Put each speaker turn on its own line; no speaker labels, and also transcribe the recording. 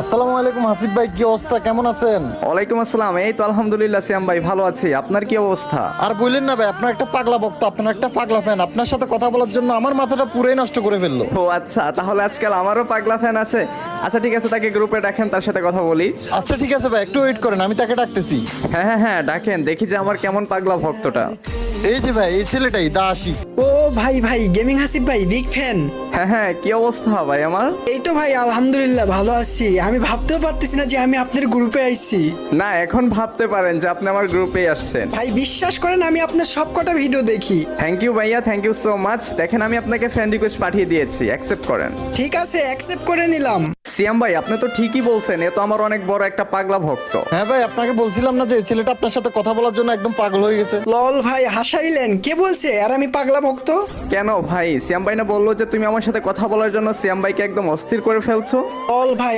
আসসালামু আলাইকুম হাসিব ভাই, কি অবস্থা, কেমন আছেন?
ওয়ালাইকুম আসসালাম। এই তো আলহামদুলিল্লাহ সিয়াম ভাই, ভালো আছি। আপনার কি অবস্থা?
আর বললেন না ভাই, আপনার একটা পাগলা ভক্ত, আপনার একটা পাগলা ফ্যান আপনার সাথে কথা বলার জন্য আমার মাথাটা পুরোই নষ্ট করে ফেললো।
ও আচ্ছা, তাহলে আজকাল আমারও পাগলা ফ্যান আছে। আচ্ছা ঠিক আছে, তাকে গ্রুপে ডাকেন, তার সাথে কথা বলি।
আচ্ছা ঠিক আছে ভাই, একটু ওয়েট করেন, আমি তাকে ডাকতেছি।
হ্যাঁ হ্যাঁ হ্যাঁ, ডাকেন, দেখি যে আমার কেমন পাগলা ভক্তটা।
এই যে ভাই, এই ছেলেটাই দা আশিক।
ও ভাই ভাই, গেমিং হাসিব ভাই, বিগ ফ্যান।
হ্যাঁ হ্যাঁ, কি অবস্থা ভাই আমার?
এই তো ভাই আলহামদুলিল্লাহ ভালো আছি। আমি ভাবতেও পারতেছি না যে আমি আপনার গ্রুপে আইছি।
না, এখন ভাবতে পারেন যে আপনি আমার গ্রুপেই আসছেন।
ভাই বিশ্বাস করেন, আমি আপনার সবকটা ভিডিও দেখি।
থ্যাংক ইউ ভাইয়া, থ্যাংক ইউ সো মাচ। দেখেন, আমি আপনাকে ফ্রেন্ড রিকোয়েস্ট পাঠিয়ে দিয়েছি, অ্যাকসেপ্ট করেন।
ঠিক আছে, অ্যাকসেপ্ট করে নিলাম।
সিয়াম ভাই, আপনি তো ঠিকই বলছেন, এ তো আমার অনেক বড় একটা পাগলা ভক্ত।
হ্যাঁ ভাই, আপনাকে বলছিলাম না যে এই ছেলেটা আপনার সাথে কথা বলার জন্য একদম পাগল হয়ে গেছে।
লল ভাই হাসাইলেন, কে বলছে আর আমি পাগলা ভক্ত?
কেন ভাই, সিয়াম ভাই না বললো যে তুমি আমার সাথে কথা বলার জন্য সিয়াম ভাইকে একদম অস্থির করে ফেলছো?
লল ভাই